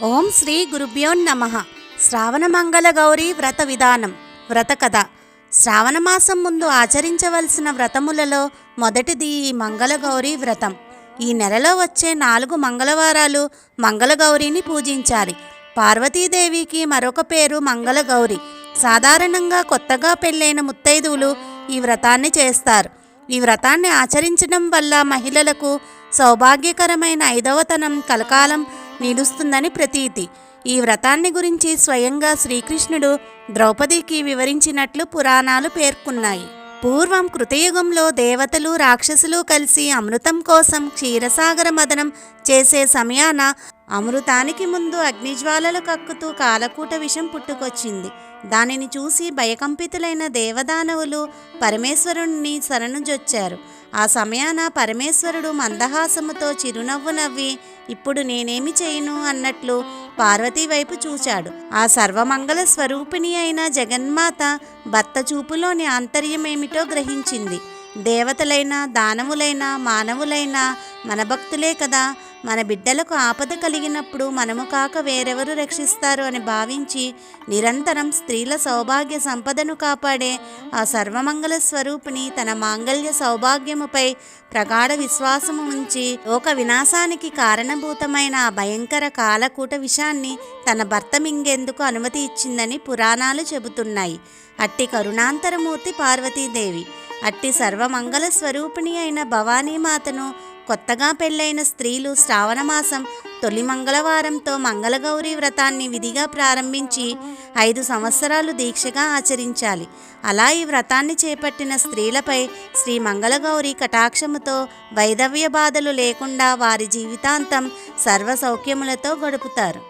ఓం శ్రీ గురుభ్యో నమః. శ్రావణమంగళ గౌరీ వ్రత విధానం. వ్రత కథ. శ్రావణమాసం ముందు ఆచరించవలసిన వ్రతములలో మొదటిది ఈ మంగళగౌరీ వ్రతం. ఈ నెలలో వచ్చే 4 మంగళవారాలు మంగళగౌరిని పూజించాలి. పార్వతీదేవికి మరొక పేరు మంగళగౌరి. సాధారణంగా కొత్తగా పెళ్ళైన ముత్తైదువులు ఈ వ్రతాన్ని చేస్తారు. ఈ వ్రతాన్ని ఆచరించడం వల్ల మహిళలకు సౌభాగ్యకరమైన 5వతనం కలకాలం నిలుస్తుందని ప్రతీతి. ఈ వ్రతాన్ని గురించి స్వయంగా శ్రీకృష్ణుడు ద్రౌపదికి వివరించినట్లు పురాణాలు పేర్కొన్నాయి. పూర్వం కృతయుగంలో దేవతలు రాక్షసులు కలిసి అమృతం కోసం క్షీరసాగర మదనం చేసే సమయాన అమృతానికి ముందు అగ్నిజ్వాలలు కక్కుతూ కాలకూట విషం పుట్టుకొచ్చింది. దానిని చూసి భయకంపితులైన దేవదానవులు పరమేశ్వరుణ్ణి శరణుజొచ్చారు. ఆ సమయాన పరమేశ్వరుడు మందహాసముతో చిరునవ్వు నవ్వి, ఇప్పుడు నేనేమి చేయను అన్నట్లు పార్వతీ వైపు చూచాడు. ఆ సర్వమంగళ స్వరూపిణి అయిన జగన్మాత భర్త చూపులోని ఆంతర్యమేమిటో గ్రహించింది. దేవతలైనా దానవులైనా మానవులైనా మన భక్తులే కదా, మన బిడ్డలకు ఆపద కలిగినప్పుడు మనము కాక వేరెవరు రక్షిస్తారు అని భావించి నిరంతరం స్త్రీల సౌభాగ్య సంపదను కాపాడే ఆ సర్వమంగళ స్వరూపిణి తన మాంగళ్య సౌభాగ్యముపై ప్రగాఢ విశ్వాసము ఉంచి లోక వినాశానికి కారణభూతమైన ఆ భయంకర కాలకూట విషాన్ని తన భర్త మింగేందుకు అనుమతి ఇచ్చిందని పురాణాలు చెబుతున్నాయి. అట్టి కరుణాంతరమూర్తి పార్వతీదేవి. అట్టి సర్వమంగళ స్వరూపిణి అయిన భవానీమాతను కొత్తగా పెళ్ళైన స్త్రీలు శ్రావణమాసం తొలి మంగళవారంతో మంగళగౌరీ వ్రతాన్ని విధిగా ప్రారంభించి 5 సంవత్సరాలు దీక్షగా ఆచరించాలి. అలా ఈ వ్రతాన్ని చేపట్టిన స్త్రీలపై శ్రీ మంగళగౌరి కటాక్షముతో వైధవ్య బాధలు లేకుండా వారి జీవితాంతం సర్వ సౌఖ్యములతో గడుపుతారు.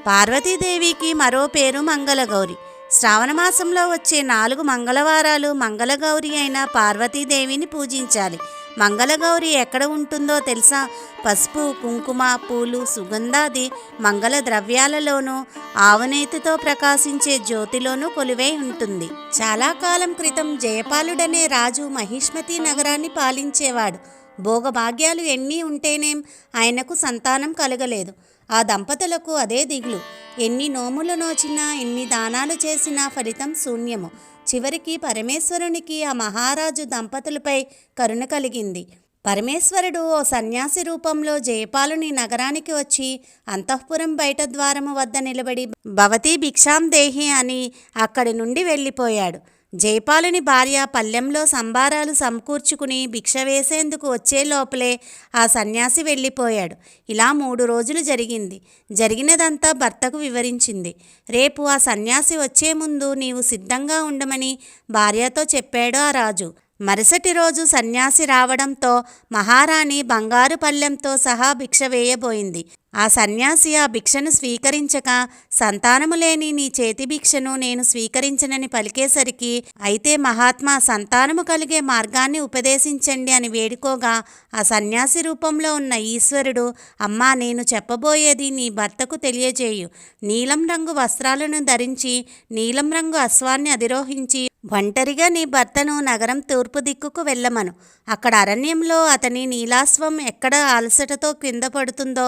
పార్వతీదేవికి మరో పేరు మంగళగౌరి. శ్రావణమాసంలో వచ్చే 4 మంగళవారాలు మంగళగౌరి అయిన పార్వతీదేవిని పూజించాలి. మంగళగౌరి ఎక్కడ ఉంటుందో తెలుసా? పసుపు, కుంకుమ, పూలు, సుగంధాది మంగళ ద్రవ్యాలలోనూ ఆవునేతితో ప్రకాశించే జ్యోతిలోనూ కొలువై ఉంటుంది. చాలా కాలం క్రితం జయపాలుడనే రాజు మహిష్మతి నగరాన్ని పాలించేవాడు. భోగభాగ్యాలు ఎన్ని ఉంటేనేం ఆయనకు సంతానం కలగలేదు. ఆ దంపతులకు అదే దిగులు. ఎన్ని నోములు నోచినా ఎన్ని దానాలు చేసినా ఫలితం శూన్యము. చివరికి పరమేశ్వరునికి ఆ మహారాజు దంపతులపై కరుణ కలిగింది. పరమేశ్వరుడు ఓ సన్యాసి రూపంలో జయపాలుని నగరానికి వచ్చి అంతఃపురం బయట ద్వారము వద్ద నిలబడి భవతి భిక్షాం దేహి అని అక్కడి నుండి వెళ్ళిపోయాడు. జయపాలుని భార్య పల్లెంలో సంబారాలు సమకూర్చుకుని భిక్ష వేసేందుకు వచ్చే లోపలే ఆ సన్యాసి వెళ్ళిపోయాడు. ఇలా 3 రోజులు జరిగింది. జరిగినదంతా భర్తకు వివరించింది. రేపు ఆ సన్యాసి వచ్చే ముందు నీవు సిద్ధంగా ఉండమని భార్యతో చెప్పాడు ఆ రాజు. మరుసటి రోజు సన్యాసి రావడంతో మహారాణి బంగారు పళ్ళెంతో సహా భిక్ష వేయబోయింది. ఆ సన్యాసి ఆ భిక్షను స్వీకరించక, సంతానము లేని నీ చేతి భిక్షను నేను స్వీకరించనని పలికేసరికి, అయితే మహాత్మా సంతానము కలిగే మార్గాన్ని ఉపదేశించండి అని వేడుకోగా ఆ సన్యాసి రూపంలో ఉన్న ఈశ్వరుడు, అమ్మా నేను చెప్పబోయేది నీ భర్తకు తెలియజేయు. నీలం రంగు వస్త్రాలను ధరించి నీలం రంగు అశ్వాన్ని అధిరోహించి ఒంటరిగా నీ భర్తను నగరం తూర్పు దిక్కుకు వెళ్ళమను. అక్కడ అరణ్యంలో అతని నీలాశ్వం ఎక్కడ అలసటతో కింద పడుతుందో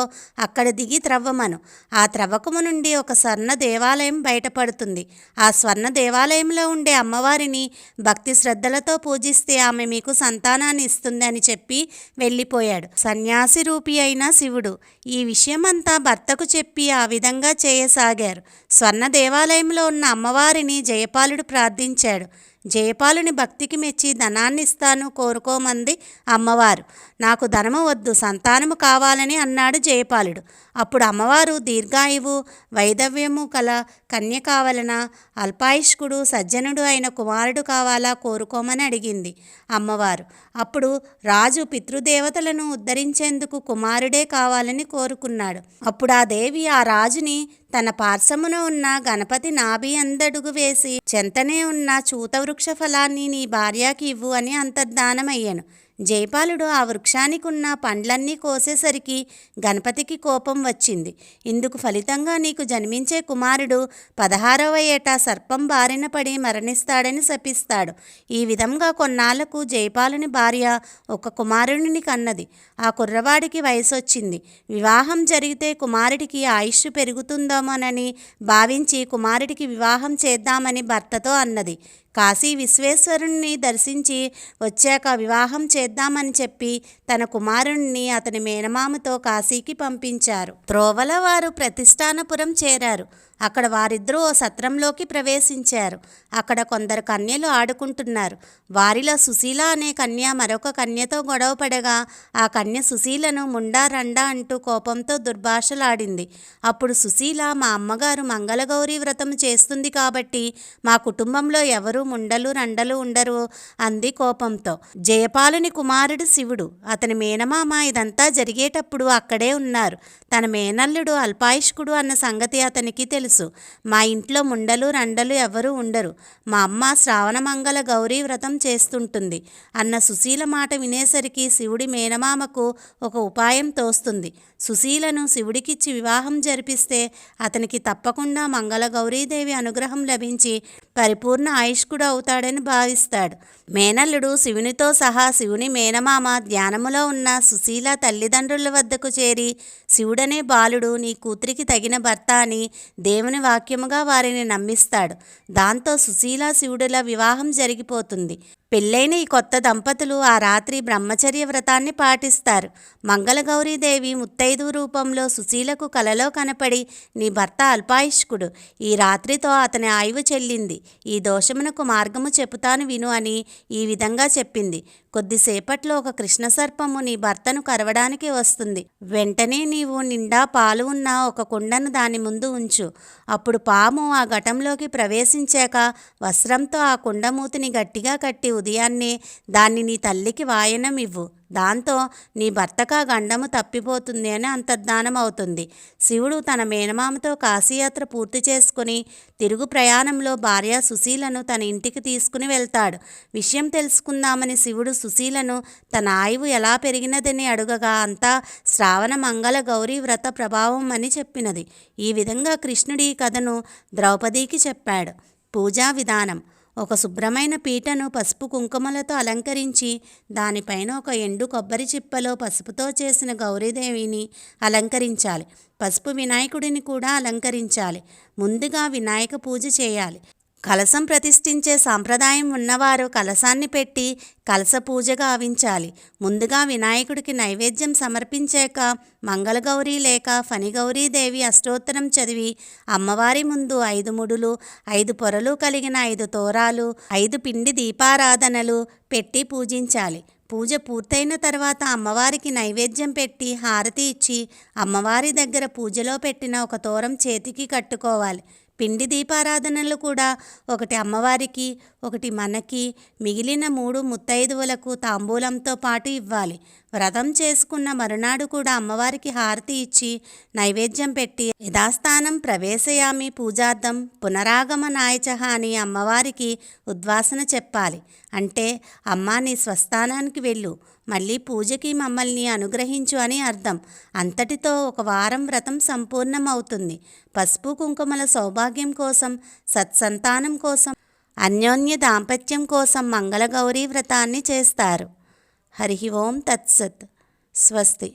అక్కడ దిగి త్రవ్వమను. ఆ త్రవ్వకము నుండి ఒక స్వర్ణ దేవాలయం బయటపడుతుంది. ఆ స్వర్ణ దేవాలయంలో ఉండే అమ్మవారిని భక్తి శ్రద్ధలతో పూజిస్తే ఆమె మీకు సంతానాన్ని ఇస్తుంది అని చెప్పి వెళ్ళిపోయాడు సన్యాసి రూపి అయిన శివుడు. ఈ విషయమంతా భర్తకు చెప్పి ఆ విధంగా చేయసాగారు. స్వర్ణ దేవాలయంలో ఉన్న అమ్మవారిని జయపాలుడు ప్రార్థించాడు. జయపాలుని భక్తికి మెచ్చి ధనాన్ని ఇస్తాను కోరుకోమంది అమ్మవారు. నాకు ధనము వద్దు, సంతానము కావాలని అన్నాడు జయపాలుడు. అప్పుడు అమ్మవారు దీర్ఘాయువు వైధవ్యము కల కన్య కావాలనా, అల్పాయుష్కుడు సజ్జనుడు అయిన కుమారుడు కావాలా కోరుకోమని అడిగింది అమ్మవారు. అప్పుడు రాజు పితృదేవతలను ఉద్ధరించేందుకు కుమారుడే కావాలని కోరుకున్నాడు. అప్పుడు ఆ దేవి ఆ రాజుని తన పార్శ్వమున ఉన్న గణపతి నాభి అందడుగు వేసి చెంతనే ఉన్న చూతవృక్ష ఫలాన్ని నీ భార్యకి ఇవ్వు అని అంతర్ధానమయ్యాను. జైపాలుడు ఆ వృక్షానికి ఉన్న పండ్లన్నీ కోసేసరికి గణపతికి కోపం వచ్చింది. ఇందుకు ఫలితంగా నీకు జన్మించే కుమారుడు 16వ ఏట సర్పం బారిన పడి మరణిస్తాడని శపిస్తాడు. ఈ విధంగా కొన్నాళ్లకు జైపాలుని భార్య ఒక కుమారుడిని కన్నది. ఆ కుర్రవాడికి వయసొచ్చింది. వివాహం జరిగితే కుమారుడికి ఆయుష్ పెరుగుతుందోమోనని భావించి కుమారుడికి వివాహం చేద్దామని భర్తతో అన్నది. కాశీ విశ్వేశ్వరుణ్ణి దర్శించి వచ్చాక వివాహం చేద్దామని చెప్పి తన కుమారుణ్ణి అతని మేనమామతో కాశీకి పంపించారు. త్రోవల వారు ప్రతిష్టానపురం చేరారు. అక్కడ వారిద్దరూ ఓ సత్రంలోకి ప్రవేశించారు. అక్కడ కొందరు కన్యలు ఆడుకుంటున్నారు. వారిలో సుశీల అనే కన్య మరొక కన్యతో గొడవపడగా ఆ కన్య సుశీలను ముండా రండా అంటూ కోపంతో దుర్భాషలాడింది. అప్పుడు సుశీల, మా అమ్మగారు మంగళగౌరీ వ్రతం చేస్తుంది కాబట్టి మా కుటుంబంలో ఎవరూ ముండలు రండలు ఉండరు అంది కోపంతో. జయపాలుని కుమారుడు శివుడు, అతని మేనమామ ఇదంతా జరిగేటప్పుడు అక్కడే ఉన్నారు. తన మేనల్లుడు అల్పాయుష్కుడు అన్న సంగతి అతనికి తెలుసు. మా ఇంట్లో ముండలు రండలు ఎవరూ ఉండరు. మా అమ్మ శ్రావణమంగళ గౌరీ వ్రతం చేస్తుంటుంది అన్న సుశీల మాట వినేసరికి శివుడి మేనమామకు ఒక ఉపాయం తోస్తుంది. సుశీలను శివుడికిచ్చి వివాహం జరిపిస్తే అతనికి తప్పకుండా మంగళ గౌరీదేవి అనుగ్రహం లభించి పరిపూర్ణ ఆయుష్కుడు అవుతాడని భావిస్తాడు. మేనల్లుడు శివునితో సహా శివుని మేనమామ ధ్యానములో ఉన్న సుశీల తల్లిదండ్రుల వద్దకు చేరి శివుడనే బాలుడు నీ కూతురికి తగిన భర్త అని దేవుని వాక్యముగా వారిని నమ్మిస్తాడు. దాంతో సుశీల శివుడుల వివాహం జరిగిపోతుంది. పెళ్ళైన ఈ కొత్త దంపతులు ఆ రాత్రి బ్రహ్మచర్య వ్రతాన్ని పాటిస్తారు. మంగళగౌరీదేవి ముత్తైదు రూపంలో సుశీలకు కలలో కనపడి నీ భర్త అల్పాయుష్కుడు, ఈ రాత్రితో అతని ఆయువు చెల్లింది, ఈ దోషమునకు మార్గము చెబుతాను విను అని ఈ విధంగా చెప్పింది. కొద్దిసేపట్లో ఒక కృష్ణసర్పము నీ భర్తను కరవడానికి వస్తుంది. వెంటనే నీవు నిండా పాలు ఉన్న ఒక కుండను దాని ముందు ఉంచు. అప్పుడు పాము ఆ ఘటంలోకి ప్రవేశించాక వస్త్రంతో ఆ కుండమూతిని గట్టిగా కట్టి ఉదయాన్నే దాన్ని నీ తల్లికి వాయనం ఇవ్వు. దాంతో నీ భర్తకా గండము తప్పిపోతుంది అని అంతర్ధానం అవుతుంది. శివుడు తన మేనమామతో కాశీయాత్ర పూర్తి చేసుకుని తిరుగు ప్రయాణంలో భార్య సుశీలను తన ఇంటికి తీసుకుని వెళ్తాడు. విషయం తెలుసుకుందామని శివుడు సుశీలను తన ఆయువు ఎలా పెరిగినదని అడుగగా అంతా శ్రావణ మంగళ గౌరీ వ్రత ప్రభావం అని చెప్పినది. ఈ విధంగా కృష్ణుడి ఈ కథను ద్రౌపదికి చెప్పాడు. పూజా విధానం: ఒక శుభ్రమైన పీటను పసుపు కుంకుమలతో అలంకరించి దానిపైన ఒక ఎండు కొబ్బరి చిప్పలో పసుపుతో చేసిన గౌరీదేవిని అలంకరించాలి. పసుపు వినాయకుడిని కూడా అలంకరించాలి. ముందుగా వినాయక పూజ చేయాలి. కలశం ప్రతిష్ఠించే సాంప్రదాయం ఉన్నవారు కలశాన్ని పెట్టి కలశ పూజ గావించాలి. ముందుగా వినాయకుడికి నైవేద్యం సమర్పించాక మంగళగౌరి లేక ఫణిగౌరీదేవి అష్టోత్తరం చదివి అమ్మవారి ముందు 5 ముడులు, 5 పొరలు కలిగిన 5 తోరాలు, 5 పిండి దీపారాధనలు పెట్టి పూజించాలి. పూజ పూర్తయిన తర్వాత అమ్మవారికి నైవేద్యం పెట్టి హారతి ఇచ్చి అమ్మవారి దగ్గర పూజలో పెట్టిన ఒక తోరం చేతికి కట్టుకోవాలి. పిండి దీపారాధనలు కూడా ఒకటి అమ్మవారికి, ఒకటి మనకి, మిగిలిన 3 ముత్తైదువులకు తాంబూలంతో పాటు ఇవ్వాలి. వ్రతం చేసుకున్న మరునాడు కూడా అమ్మవారికి హారతి ఇచ్చి నైవేద్యం పెట్టి యథాస్థానం ప్రవేశయామి పూజార్థం పునరాగమనాయచ అని అమ్మవారికి ఉద్వాసన చెప్పాలి. అంటే అమ్మా నీ స్వస్థానానికి వెళ్ళు, మళ్ళీ పూజకి మమ్మల్ని అనుగ్రహించు అని అర్థం. అంతటితో ఒక వారం వ్రతం సంపూర్ణమవుతుంది. పసుపు కుంకుమల సౌభాగ్యం కోసం, సత్సంతానం కోసం, అన్యోన్య దాంపత్యం కోసం మంగళగౌరీ వ్రతాన్ని చేస్తారు. హరి ఓం తత్సత్. స్వస్తి.